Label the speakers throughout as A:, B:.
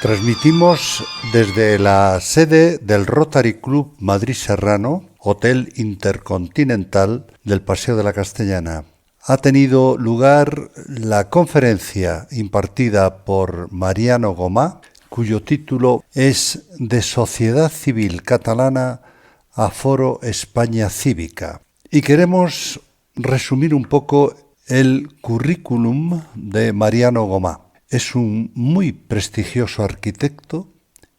A: Transmitimos desde la sede del Rotary Club Madrid Serrano, Hotel Intercontinental del Paseo de la Castellana. Ha tenido lugar la conferencia impartida por Mariano Gomá, cuyo título es De Sociedad Civil Catalana a Foro España Cívica. Y queremos resumir un poco el currículum de Mariano Gomá. Es un muy prestigioso arquitecto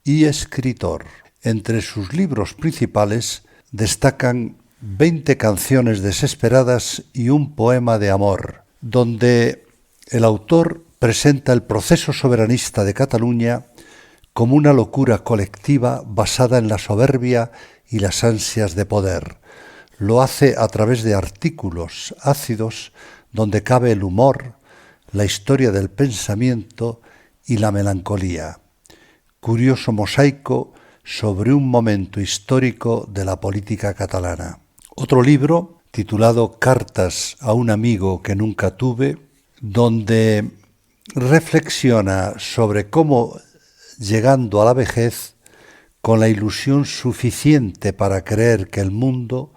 A: y escritor. Entre sus libros principales destacan 20 canciones desesperadas y un poema de amor, donde el autor presenta el proceso soberanista de Cataluña como una locura colectiva basada en la soberbia y las ansias de poder. Lo hace a través de artículos ácidos donde cabe el humor, la historia del pensamiento y la melancolía. Curioso mosaico sobre un momento histórico de la política catalana. Otro libro, titulado Cartas a un amigo que nunca tuve, donde reflexiona sobre cómo, llegando a la vejez, con la ilusión suficiente para creer que el mundo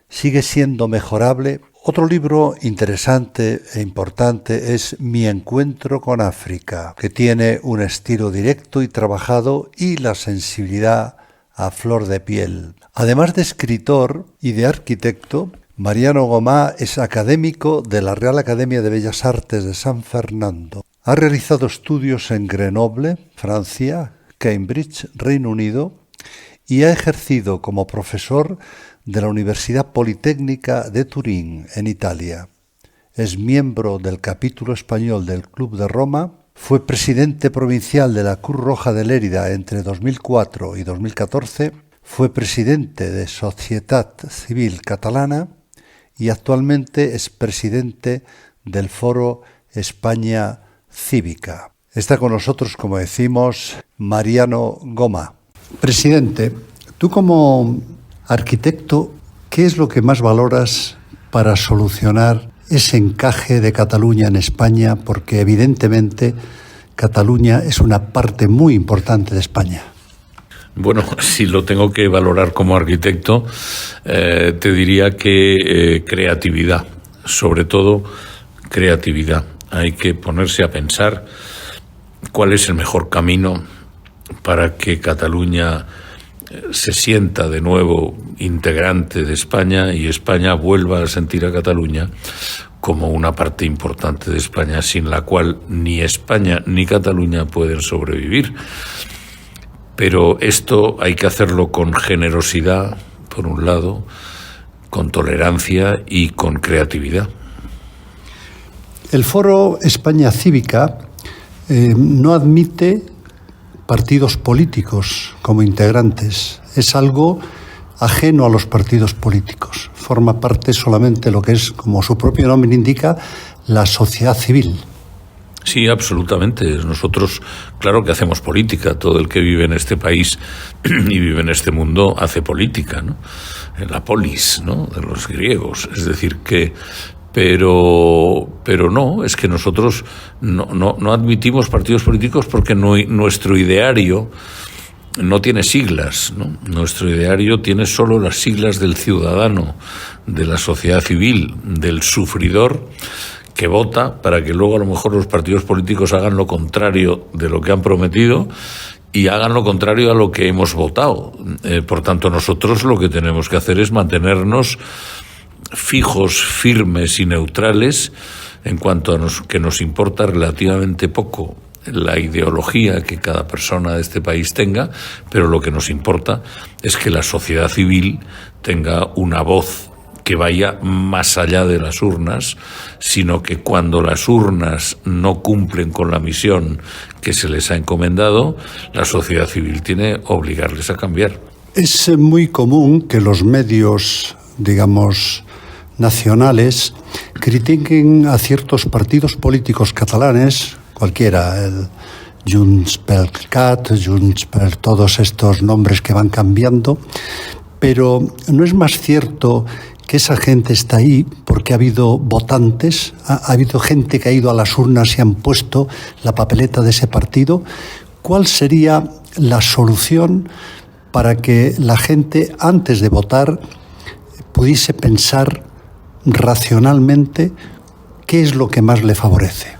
A: sigue siendo mejorable. Otro libro interesante e importante es Mi encuentro con África, que tiene un estilo directo y trabajado y la sensibilidad a flor de piel. Además de escritor y de arquitecto, Mariano Gomá es académico de la Real Academia de Bellas Artes de San Fernando. Ha realizado estudios en Grenoble, Francia, Cambridge, Reino Unido, y ha ejercido como profesor de la Universidad Politécnica de Turín, en Italia. Es miembro del capítulo español del Club de Roma, fue presidente provincial de la Cruz Roja de Lérida entre 2004 y 2014, fue presidente de Societat Civil Catalana y actualmente es presidente del Foro España Cívica. Está con nosotros, como decimos, Mariano Gomá. Presidente, tú como arquitecto, ¿qué es lo que más valoras para solucionar ese encaje de Cataluña en España? Porque evidentemente Cataluña es una parte muy importante de España.
B: Bueno, si lo tengo que valorar como arquitecto, te diría que creatividad, sobre todo creatividad. Hay que ponerse a pensar cuál es el mejor camino para que Cataluña se sienta de nuevo integrante de España y España vuelva a sentir a Cataluña como una parte importante de España, sin la cual ni España ni Cataluña pueden sobrevivir. Pero esto hay que hacerlo con generosidad, por un lado, con tolerancia y con creatividad.
A: El Foro España Cívica no admite partidos políticos como integrantes. Es algo ajeno a los partidos políticos. Forma parte solamente de lo que es, como su propio nombre indica, la sociedad civil.
B: Sí, absolutamente. Nosotros, claro que hacemos política. Todo el que vive en este país y vive en este mundo hace política, ¿no? La polis, ¿no?, de los griegos. Es decir, que Pero no, es que nosotros no admitimos partidos políticos porque nuestro ideario no tiene siglas, ¿no? Nuestro ideario tiene solo las siglas del ciudadano, de la sociedad civil, del sufridor que vota para que luego a lo mejor los partidos políticos hagan lo contrario de lo que han prometido y hagan lo contrario a lo que hemos votado. Por tanto, nosotros lo que tenemos que hacer es mantenernos fijos, firmes y neutrales en cuanto a que nos importa relativamente poco la ideología que cada persona de este país tenga, pero lo que nos importa es que la sociedad civil tenga una voz que vaya más allá de las urnas, sino que cuando las urnas no cumplen con la misión que se les ha encomendado, la sociedad civil tiene que obligarles a cambiar.
A: Es muy común que los medios, digamos, nacionales critiquen a ciertos partidos políticos catalanes, cualquiera, el Junts pel Cat, Junts per todos estos nombres que van cambiando, pero ¿no es más cierto que esa gente está ahí porque ha habido votantes, ha habido gente que ha ido a las urnas y han puesto la papeleta de ese partido? ¿cuál sería la solución para que la gente, antes de votar, pudiese pensar racionalmente qué es lo que más le favorece?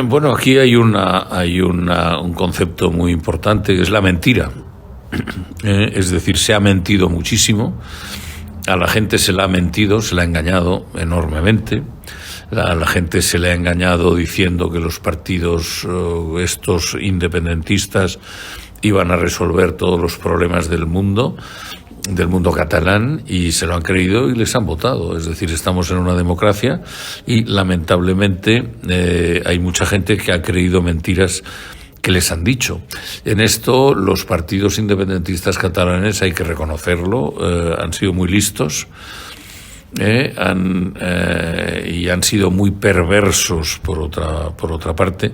B: Bueno, aquí hay un concepto muy importante, que es la mentira. Es decir, se ha mentido muchísimo, a la gente se la ha mentido, se la ha engañado enormemente. A la gente se le ha engañado diciendo que los partidos estos independentistas iban a resolver todos los problemas del mundo catalán, y se lo han creído y les han votado. Es decir, estamos en una democracia y lamentablemente hay mucha gente que ha creído mentiras que les han dicho. En esto los partidos independentistas catalanes, hay que reconocerlo, han sido muy listos. Y han sido muy perversos por otra parte,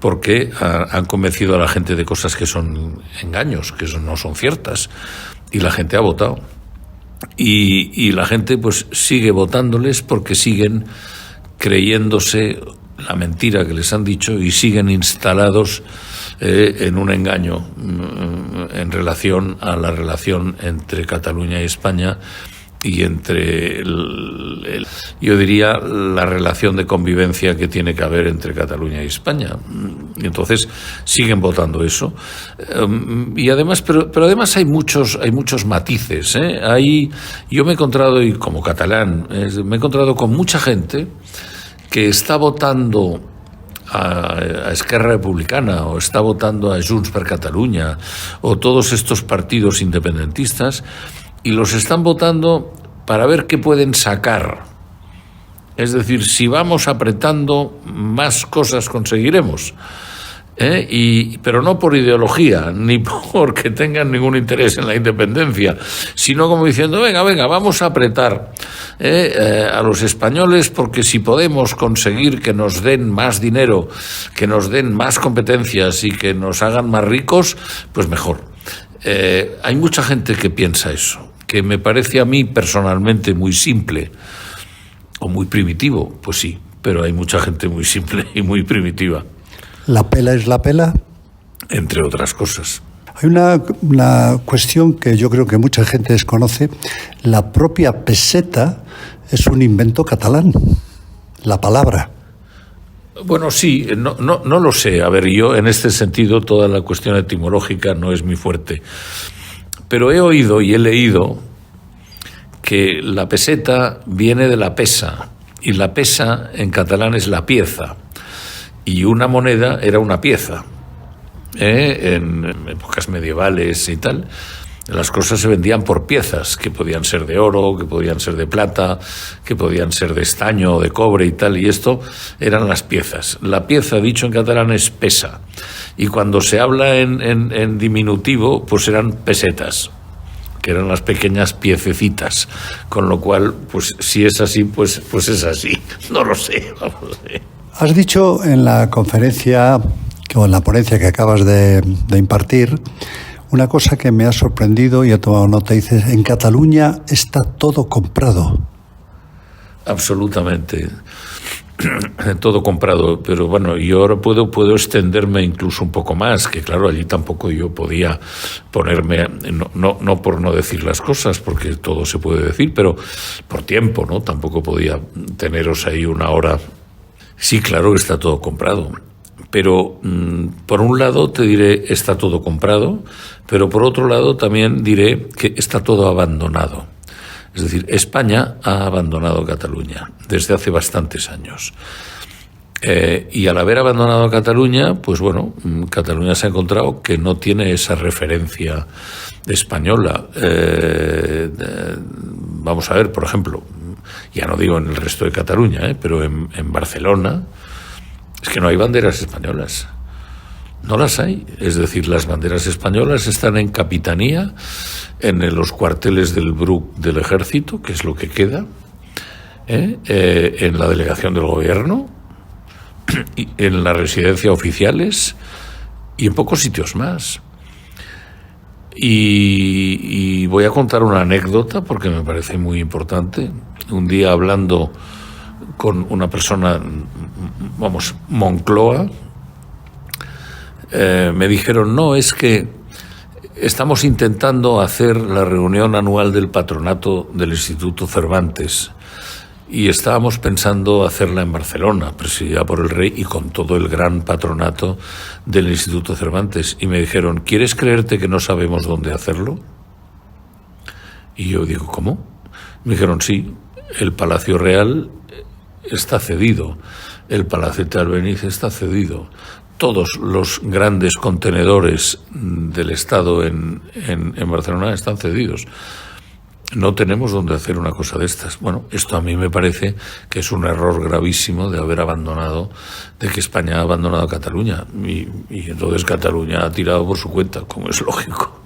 B: porque han convencido a la gente de cosas que son engaños, que no son ciertas, y la gente ha votado, y la gente pues sigue votándoles porque siguen creyéndose la mentira que les han dicho y siguen instalados en un engaño en relación a la relación entre Cataluña y España, y entre, yo diría, la relación de convivencia que tiene que haber entre Cataluña y España. Y entonces siguen votando eso. Y además, pero además hay muchos matices, yo me he encontrado, y como catalán, me he encontrado con mucha gente que está votando a Esquerra Republicana, o está votando a Junts per Catalunya, o todos estos partidos independentistas, y los están votando para ver qué pueden sacar. Es decir, si vamos apretando, más cosas conseguiremos. Pero no por ideología, ni porque tengan ningún interés en la independencia, sino como diciendo, venga, vamos a apretar a los españoles, porque si podemos conseguir que nos den más dinero, que nos den más competencias y que nos hagan más ricos, pues mejor. Hay mucha gente que piensa eso, que me parece a mí personalmente muy simple o muy primitivo. Pues sí, pero hay mucha gente muy simple y muy primitiva.
A: ¿La pela es la pela?
B: Entre otras cosas.
A: Hay una cuestión que yo creo que mucha gente desconoce. La propia peseta es un invento catalán, la palabra.
B: Bueno, sí, no lo sé. A ver, yo en este sentido toda la cuestión etimológica no es muy fuerte. Pero he oído y he leído que la peseta viene de la pesa, y la pesa en catalán es la pieza, y una moneda era una pieza. En épocas medievales y tal, las cosas se vendían por piezas, que podían ser de oro, que podían ser de plata, que podían ser de estaño o de cobre y tal, y esto eran las piezas. La pieza, dicho en catalán, es pesa, y cuando se habla en diminutivo, pues eran pesetas, que eran las pequeñas piececitas, con lo cual, pues si es así, pues es así. No lo sé, vamos a ver.
A: Has dicho en la conferencia o en la ponencia que acabas de impartir una cosa que me ha sorprendido y he tomado nota. Dices, en Cataluña está todo comprado.
B: Absolutamente. Todo comprado, pero bueno, yo ahora puedo extenderme incluso un poco más, que claro, allí tampoco yo podía ponerme, no por no decir las cosas, porque todo se puede decir, pero por tiempo, ¿no? Tampoco podía teneros ahí una hora. Sí, claro que está todo comprado, pero por un lado te diré está todo comprado, pero por otro lado también diré que está todo abandonado. Es decir, España ha abandonado Cataluña desde hace bastantes años. Y al haber abandonado Cataluña, pues bueno, Cataluña se ha encontrado que no tiene esa referencia española. Vamos a ver, por ejemplo, ya no digo en el resto de Cataluña, pero en Barcelona es que no hay banderas españolas. No las hay. Es decir, las banderas españolas están en capitanía, en los cuarteles del Bruc del Ejército, que es lo que queda, en la delegación del gobierno, en la residencia oficiales y en pocos sitios más. Y voy a contar una anécdota porque me parece muy importante. Un día hablando con una persona, Moncloa, me dijeron, no, es que estamos intentando hacer la reunión anual del patronato del Instituto Cervantes y estábamos pensando hacerla en Barcelona, presidida por el rey y con todo el gran patronato del Instituto Cervantes. Y me dijeron, ¿quieres creerte que no sabemos dónde hacerlo? Y yo digo, ¿cómo? Me dijeron, sí, el Palacio Real está cedido, el Palacete Albéniz está cedido. Todos los grandes contenedores del Estado en Barcelona están cedidos. No tenemos dónde hacer una cosa de estas. Bueno, esto a mí me parece que es un error gravísimo de que España ha abandonado Cataluña. Y entonces Cataluña ha tirado por su cuenta, como es lógico.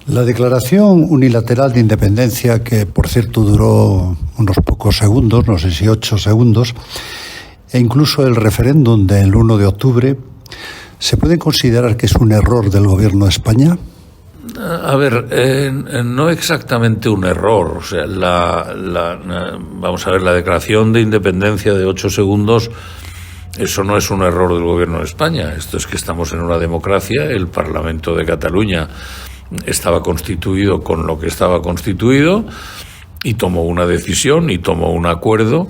A: La declaración unilateral de independencia, que por cierto duró unos pocos segundos, no sé si 8 segundos, e incluso el referéndum del 1 de octubre, ¿se puede considerar que es un error del gobierno de España?
B: A ver, no exactamente un error. O sea, vamos a ver, la declaración de independencia de 8 segundos, eso no es un error del gobierno de España. Esto es que estamos en una democracia, el Parlamento de Cataluña estaba constituido con lo que estaba constituido y tomó una decisión y tomó un acuerdo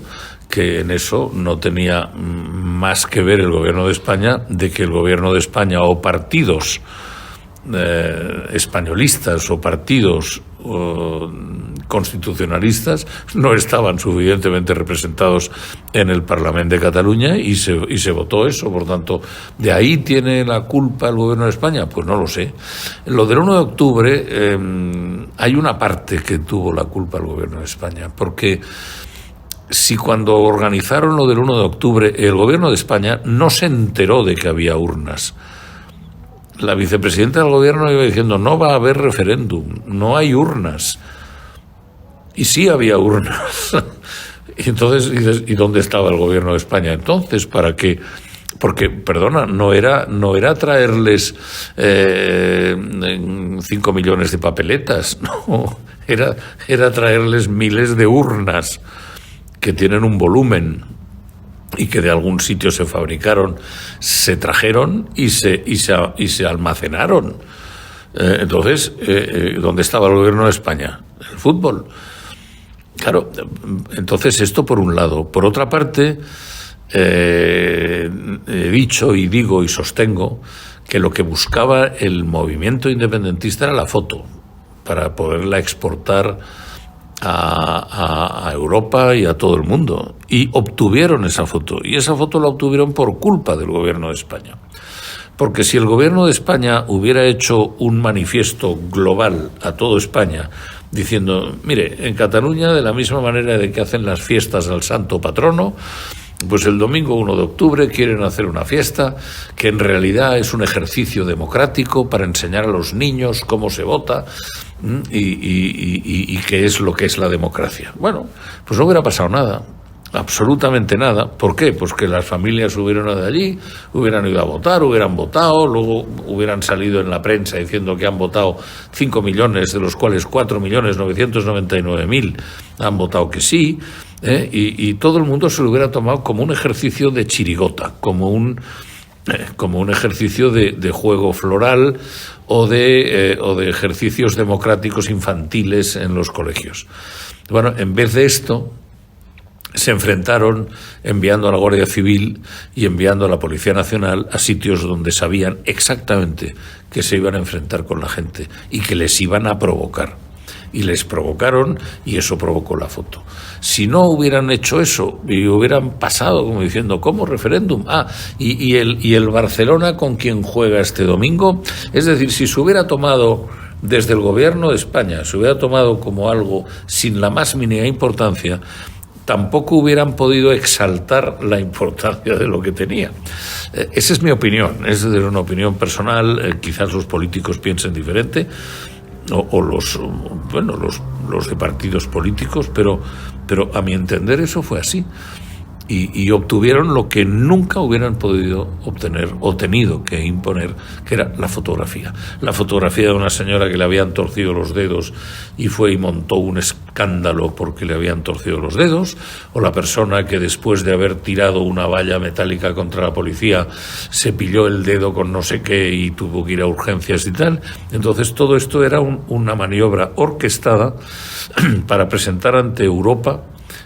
B: que en eso no tenía más que ver el gobierno de España, de que el gobierno de España o partidos españolistas o partidos constitucionalistas no estaban suficientemente representados en el Parlamento de Cataluña y se votó eso. Por tanto, ¿de ahí tiene la culpa el gobierno de España? Pues no lo sé. Lo del 1 de octubre hay una parte que tuvo la culpa el gobierno de España, porque si cuando organizaron lo del 1 de octubre el gobierno de España no se enteró de que había urnas, la vicepresidenta del gobierno iba diciendo, no va a haber referéndum, no hay urnas. Y sí había urnas. Y entonces dices, ¿y dónde estaba el gobierno de España entonces? ¿Para qué? Porque, perdona, no era traerles 5 millones de papeletas, no, era traerles miles de urnas que tienen un volumen y que de algún sitio se fabricaron, se trajeron y se almacenaron. Entonces, ¿dónde estaba el gobierno de España? El fútbol. Claro, entonces esto por un lado. Por otra parte, he dicho y digo y sostengo que lo que buscaba el movimiento independentista era la foto, para poderla exportar a Europa y a todo el mundo, y obtuvieron esa foto, y esa foto la obtuvieron por culpa del gobierno de España, porque si el gobierno de España hubiera hecho un manifiesto global a toda España diciendo, mire, en Cataluña, de la misma manera de que hacen las fiestas al santo patrono, pues el domingo 1 de octubre quieren hacer una fiesta que en realidad es un ejercicio democrático para enseñar a los niños cómo se vota y qué es lo que es la democracia. Bueno, pues no hubiera pasado nada, absolutamente nada. ¿Por qué? Pues que las familias hubieran ido de allí, hubieran ido a votar, hubieran votado, luego hubieran salido en la prensa diciendo que han votado 5 millones, de los cuales 4.999.000 han votado que sí, y todo el mundo se lo hubiera tomado como un ejercicio de chirigota, como un ejercicio de juego floral o de ejercicios democráticos infantiles en los colegios. Bueno, en vez de esto, se enfrentaron enviando a la Guardia Civil y enviando a la Policía Nacional a sitios donde sabían exactamente que se iban a enfrentar con la gente y que les iban a provocar. Y les provocaron y eso provocó la foto. Si no hubieran hecho eso y hubieran pasado como diciendo, ¿cómo referéndum? Y el Barcelona con quien juega este domingo. Es decir, si se hubiera tomado desde el gobierno de España, se hubiera tomado como algo sin la más mínima importancia, tampoco hubieran podido exaltar la importancia de lo que tenía. Esa es mi opinión, es una opinión personal, quizás los políticos piensen diferente, o los de partidos políticos, pero a mi entender eso fue así. y obtuvieron lo que nunca hubieran podido obtener o tenido que imponer, que era la fotografía. La fotografía de una señora que le habían torcido los dedos y fue y montó un escándalo porque le habían torcido los dedos, o la persona que después de haber tirado una valla metálica contra la policía se pilló el dedo con no sé qué y tuvo que ir a urgencias y tal. Entonces todo esto era una maniobra orquestada para presentar ante Europa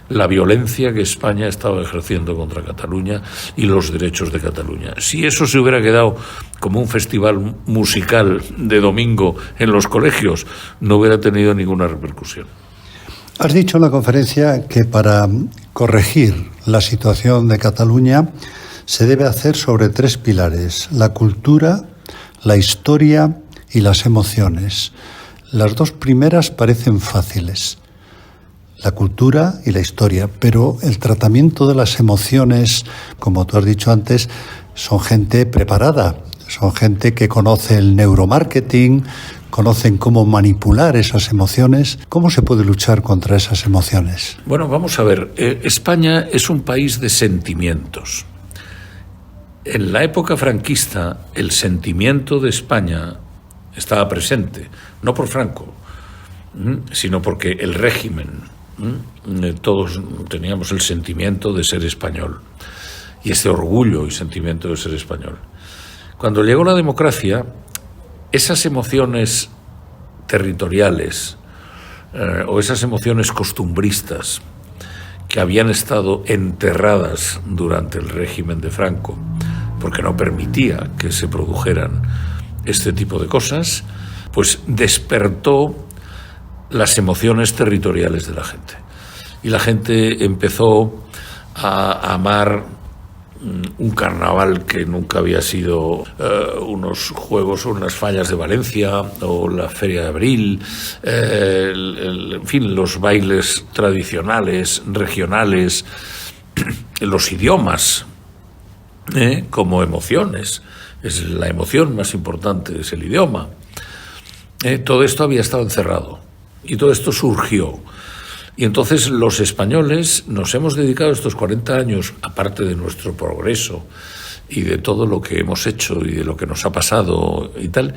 B: la violencia que España estaba ejerciendo contra Cataluña y los derechos de Cataluña. Si eso se hubiera quedado como un festival musical de domingo en los colegios, no hubiera tenido ninguna repercusión.
A: Has dicho en la conferencia que para corregir la situación de Cataluña se debe hacer sobre 3 pilares: la cultura, la historia y las emociones. Las 2 primeras parecen fáciles, la cultura y la historia, pero el tratamiento de las emociones, como tú has dicho antes, son gente preparada, son gente que conoce el neuromarketing, conocen cómo manipular esas emociones. ¿Cómo se puede luchar contra esas emociones?
B: Bueno, vamos a ver, España es un país de sentimientos. En la época franquista, el sentimiento de España estaba presente, no por Franco, sino porque el régimen, todos teníamos el sentimiento de ser español y este orgullo y sentimiento de ser español. Cuando llegó la democracia, esas emociones territoriales o esas emociones costumbristas que habían estado enterradas durante el régimen de Franco, porque no permitía que se produjeran este tipo de cosas, pues despertó las emociones territoriales de la gente. Y la gente empezó a amar un carnaval que nunca había sido unos juegos o unas fallas de Valencia o la Feria de Abril, en fin, los bailes tradicionales, regionales, los idiomas, como emociones. Es la emoción más importante, es el idioma. Todo esto había estado encerrado. Y todo esto surgió. Y entonces los españoles nos hemos dedicado estos 40 años, aparte de nuestro progreso y de todo lo que hemos hecho y de lo que nos ha pasado y tal,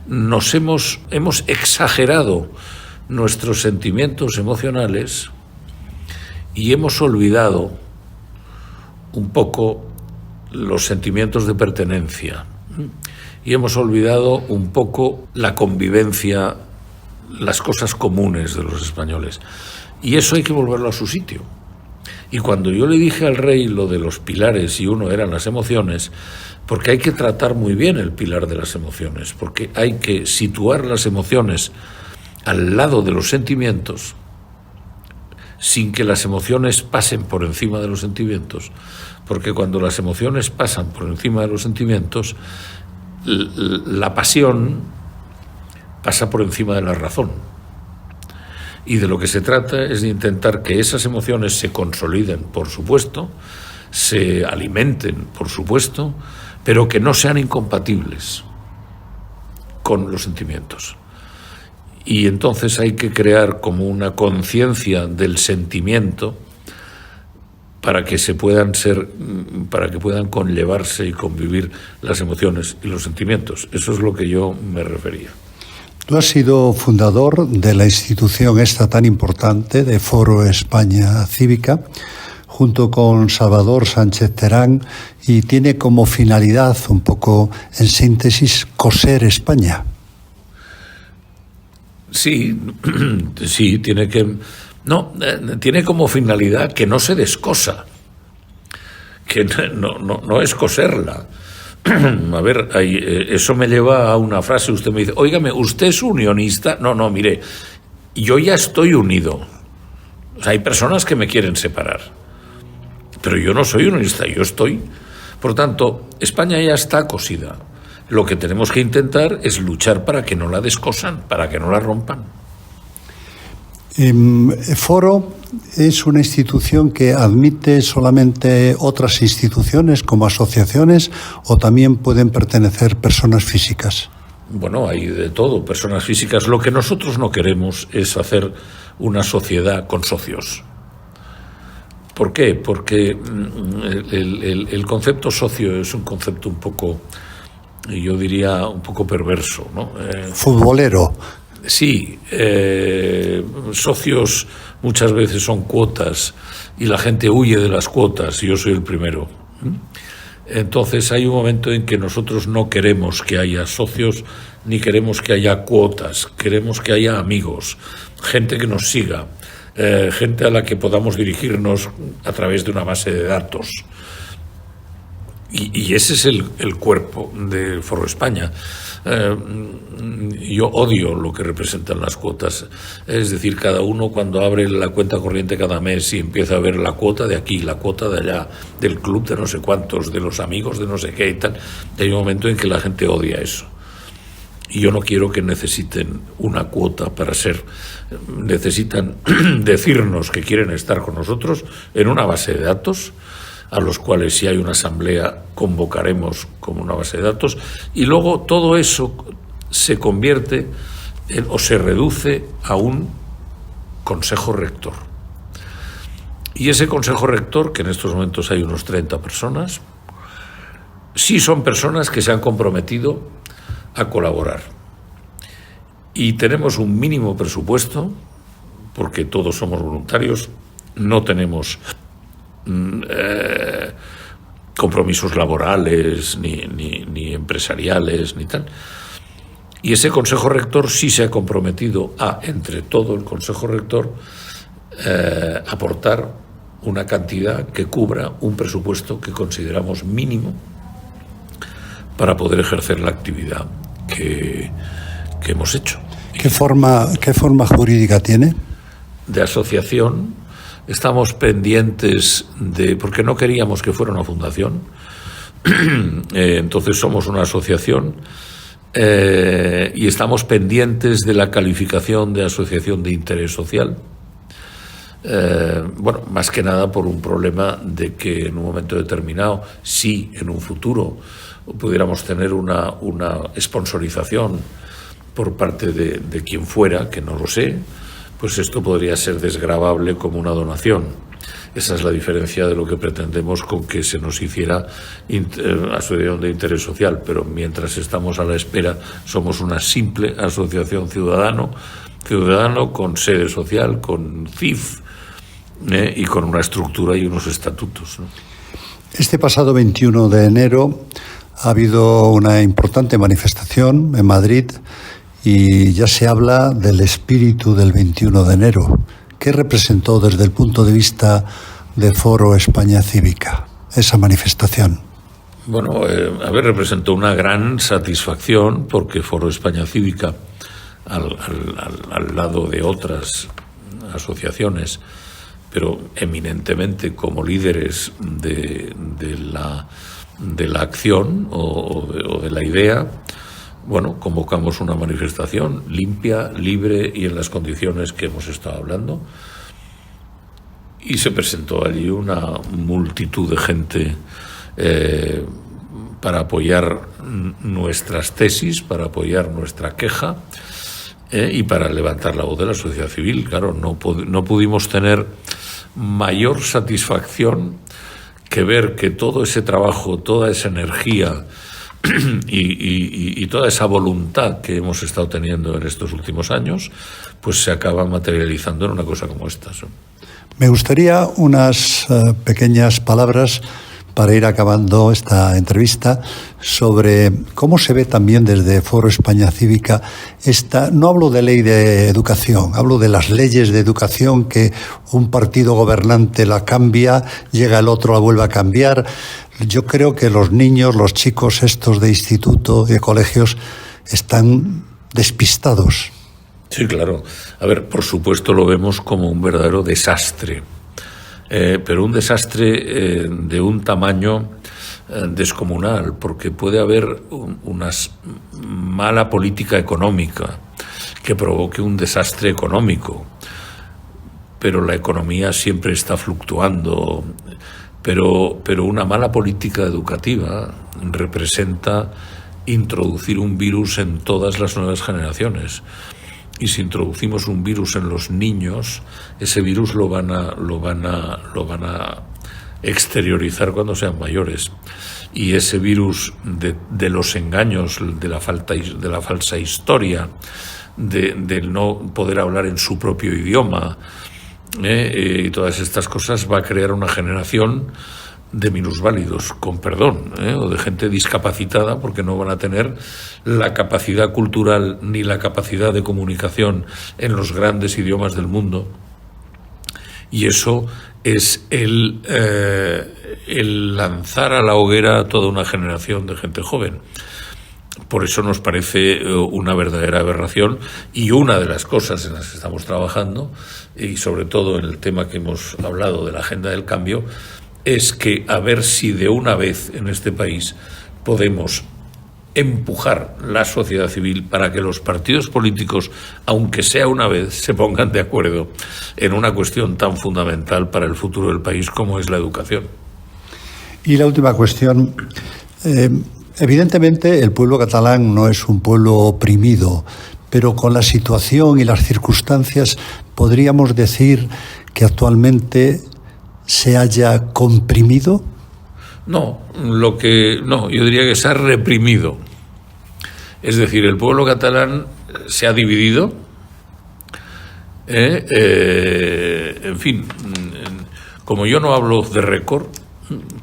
B: hemos exagerado nuestros sentimientos emocionales y hemos olvidado un poco los sentimientos de pertenencia. Y hemos olvidado un poco la convivencia, las cosas comunes de los españoles. Y eso hay que volverlo a su sitio. Y cuando yo le dije al rey lo de los pilares, y uno eran las emociones, porque hay que tratar muy bien el pilar de las emociones, porque hay que situar las emociones al lado de los sentimientos, sin que las emociones pasen por encima de los sentimientos, porque cuando las emociones pasan por encima de los sentimientos, la pasión pasa por encima de la razón. Y de lo que se trata es de intentar que esas emociones se consoliden, por supuesto, se alimenten, por supuesto, pero que no sean incompatibles con los sentimientos. Y entonces hay que crear como una conciencia del sentimiento para que puedan conllevarse y convivir las emociones y los sentimientos. Eso es lo que yo me refería.
A: Tú has sido fundador de la institución esta tan importante de Foro España Cívica, junto con Salvador Sánchez Terán, y tiene como finalidad, un poco en síntesis, coser España.
B: Sí, tiene como finalidad que no se descosa, que no es coserla. A ver, eso me lleva a una frase. Usted me dice, óigame, ¿usted es unionista? No, mire, yo ya estoy unido. O sea, hay personas que me quieren separar, pero yo no soy unionista, yo estoy. Por tanto, España ya está cosida. Lo que tenemos que intentar es luchar para que no la descosan, para que no la rompan.
A: Foro es una institución que admite solamente otras instituciones como asociaciones, o también pueden pertenecer personas físicas.
B: Bueno, hay de todo, personas físicas. Lo que nosotros no queremos es hacer una sociedad con socios. ¿Por qué? Porque el concepto socio es un concepto un poco, yo diría, un poco perverso, ¿no?
A: Futbolero.
B: Sí, socios muchas veces son cuotas y la gente huye de las cuotas, y yo soy el primero. Entonces hay un momento en que nosotros no queremos que haya socios ni queremos que haya cuotas, queremos que haya amigos, gente que nos siga, gente a la que podamos dirigirnos a través de una base de datos. Y ese es el cuerpo de Foro España. Yo odio lo que representan las cuotas. Es decir, cada uno cuando abre la cuenta corriente cada mes y empieza a ver la cuota de aquí, la cuota de allá, del club de no sé cuántos, de los amigos de no sé qué y tal, hay un momento en que la gente odia eso. Y yo no quiero que necesiten una cuota para ser. Necesitan decirnos que quieren estar con nosotros en una base de datos, a los cuales, si hay una asamblea, convocaremos como una base de datos, y luego todo eso se convierte o se reduce a un consejo rector. Y ese consejo rector, que en estos momentos hay unos 30 personas, sí son personas que se han comprometido a colaborar. Y tenemos un mínimo presupuesto, porque todos somos voluntarios, no tenemos compromisos laborales ni empresariales ni tal, y ese Consejo Rector sí se ha comprometido a, entre todo el Consejo Rector, aportar una cantidad que cubra un presupuesto que consideramos mínimo para poder ejercer la actividad que hemos hecho.
A: ¿Qué forma jurídica tiene?
B: De asociación. Estamos pendientes porque no queríamos que fuera una fundación, entonces somos una asociación, y estamos pendientes de la calificación de asociación de interés social. Bueno, más que nada por un problema de que en un momento determinado, si en un futuro pudiéramos tener una sponsorización por parte de quien fuera, que no lo sé, pues esto podría ser desgravable como una donación. Esa es la diferencia de lo que pretendemos con que se nos hiciera asociación de interés social, pero mientras estamos a la espera somos una simple asociación ciudadano con sede social, con CIF, y con una estructura y unos estatutos, ¿no?
A: Este pasado 21 de enero ha habido una importante manifestación en Madrid y ya se habla del espíritu del 21 de enero. ¿Qué representó desde el punto de vista de Foro España Cívica esa manifestación?
B: Bueno, representó una gran satisfacción porque Foro España Cívica, al lado de otras asociaciones, pero eminentemente como líderes de la acción o de la idea, bueno, convocamos una manifestación limpia, libre y en las condiciones que hemos estado hablando, y se presentó allí una multitud de gente para apoyar nuestras tesis, para apoyar nuestra queja, y para levantar la voz de la sociedad civil. Claro, no pudimos tener mayor satisfacción que ver que todo ese trabajo, toda esa energía y toda esa voluntad que hemos estado teniendo en estos últimos años, pues se acaba materializando en una cosa como esta, ¿no?
A: Me gustaría unas pequeñas palabras para ir acabando esta entrevista sobre cómo se ve también desde Foro España Cívica no hablo de ley de educación, hablo de las leyes de educación que un partido gobernante la cambia, llega el otro, la vuelve a cambiar. Yo creo que los niños, los chicos estos de instituto, de colegios, están despistados.
B: Sí, claro. A ver, por supuesto lo vemos como un verdadero desastre. Pero un desastre de un tamaño descomunal, porque puede haber una mala política económica que provoque un desastre económico, pero la economía siempre está fluctuando, pero una mala política educativa representa introducir un virus en todas las nuevas generaciones. y si introducimos un virus en los niños, ese virus lo van a exteriorizar cuando sean mayores. Y ese virus de los engaños, de la falsa historia, de no poder hablar en su propio idioma, y todas estas cosas, va a crear una generación de minusválidos, con perdón, o de gente discapacitada, porque no van a tener la capacidad cultural ni la capacidad de comunicación en los grandes idiomas del mundo. Y eso es el lanzar a la hoguera a toda una generación de gente joven. Por eso nos parece una verdadera aberración, y una de las cosas en las que estamos trabajando, y sobre todo en el tema que hemos hablado de la agenda del cambio, es que a ver si de una vez en este país podemos empujar la sociedad civil para que los partidos políticos, aunque sea una vez, se pongan de acuerdo en una cuestión tan fundamental para el futuro del país como es la educación.
A: Y la última cuestión. Evidentemente el pueblo catalán no es un pueblo oprimido, pero con la situación y las circunstancias podríamos decir que actualmente se haya comprimido.
B: No, yo diría que se ha reprimido. Es decir, el pueblo catalán se ha dividido. En fin, como yo no hablo off the record,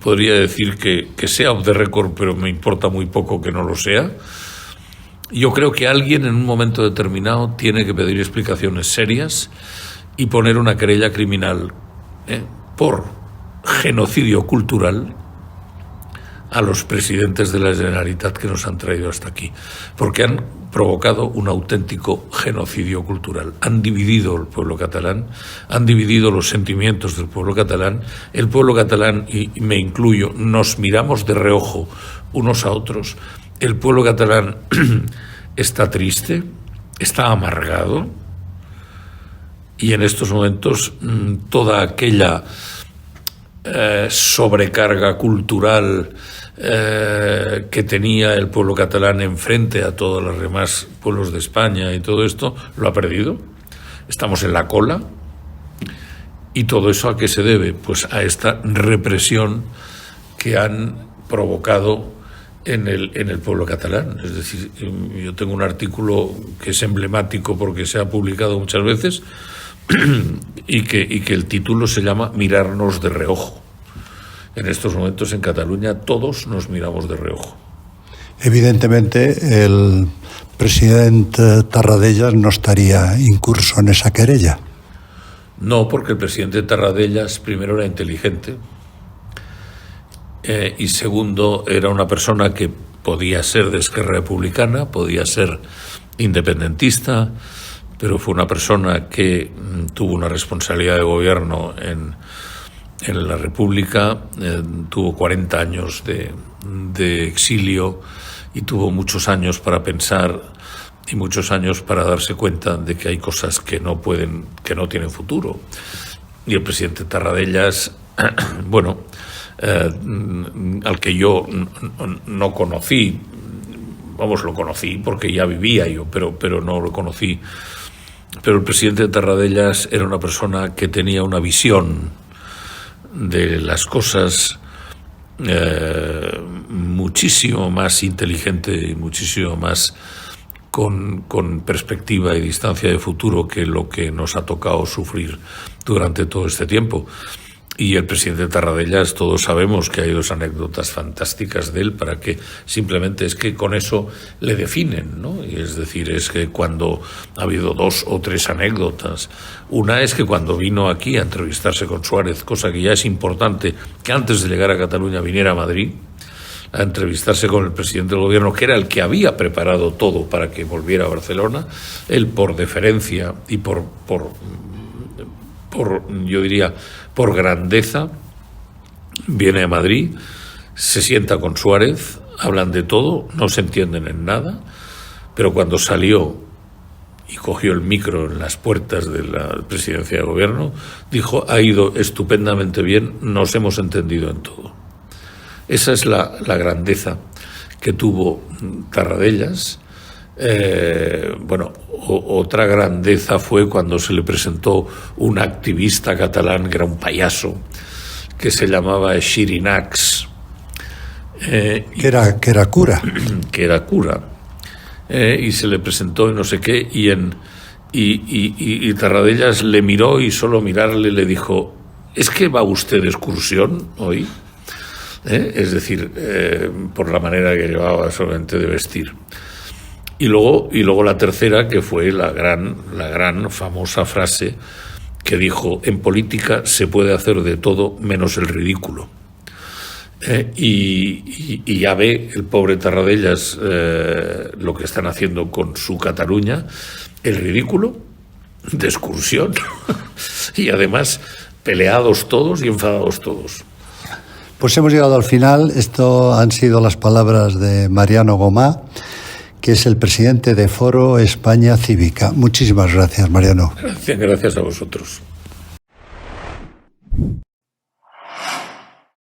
B: podría decir que sea off the record, pero me importa muy poco que no lo sea. Yo creo que alguien en un momento determinado tiene que pedir explicaciones serias y poner una querella criminal por genocidio cultural a los presidentes de la Generalitat que nos han traído hasta aquí, porque han provocado un auténtico genocidio cultural. Han dividido el pueblo catalán, han dividido los sentimientos del pueblo catalán. El pueblo catalán, y me incluyo, nos miramos de reojo unos a otros. El pueblo catalán está triste, está amargado, y en estos momentos toda aquella sobrecarga cultural que tenía el pueblo catalán enfrente a todos los demás pueblos de España y todo esto, lo ha perdido. Estamos en la cola. ¿Y todo eso a qué se debe? Pues a esta represión que han provocado en el pueblo catalán. Es decir, yo tengo un artículo que es emblemático porque se ha publicado muchas veces y que el título se llama Mirarnos de reojo. En estos momentos en Cataluña todos nos miramos de reojo.
A: Evidentemente el presidente Tarradellas no estaría incurso en esa querella.
B: No, porque el presidente Tarradellas, primero, era inteligente, y segundo, era una persona que podía ser de Esquerra Republicana, podía ser independentista, pero fue una persona que tuvo una responsabilidad de gobierno en la República, tuvo 40 años de exilio y tuvo muchos años para pensar y muchos años para darse cuenta de que hay cosas que no tienen futuro. Y el presidente Tarradellas, bueno, al que yo no conocí, lo conocí porque ya vivía yo, pero no lo conocí. Pero el presidente Tarradellas era una persona que tenía una visión de las cosas muchísimo más inteligente y muchísimo más con perspectiva y distancia de futuro que lo que nos ha tocado sufrir durante todo este tiempo. Y el presidente Tarradellas, todos sabemos que hay dos anécdotas fantásticas de él, para que simplemente es que con eso le definen, ¿no? Y es decir, es que cuando ha habido 2 o 3 anécdotas. Una es que cuando vino aquí a entrevistarse con Suárez, cosa que ya es importante, que antes de llegar a Cataluña viniera a Madrid a entrevistarse con el presidente del gobierno, que era el que había preparado todo para que volviera a Barcelona, él por deferencia y por yo diría, por grandeza, viene a Madrid, se sienta con Suárez, hablan de todo, no se entienden en nada, pero cuando salió y cogió el micro en las puertas de la presidencia de gobierno, dijo: ha ido estupendamente bien, nos hemos entendido en todo. Esa es la grandeza que tuvo Tarradellas. otra grandeza fue cuando se le presentó un activista catalán que era un payaso, que se llamaba Xirinacs.
A: Que era cura.
B: Que era cura. Y se le presentó y no sé qué, y Tarradellas le miró y solo mirarle le dijo: ¿es que va usted de excursión hoy? Es decir, por la manera que llevaba solamente de vestir. Y luego la tercera, que fue la gran famosa frase que dijo: en política se puede hacer de todo menos el ridículo. Y ya ve el pobre Tarradellas lo que están haciendo con su Cataluña, el ridículo de excursión y además peleados todos y enfadados todos.
A: Pues hemos llegado al final. Esto han sido las palabras de Mariano Gomá, que es el presidente de Foro España Cívica. Muchísimas gracias, Mariano.
B: Gracias a vosotros.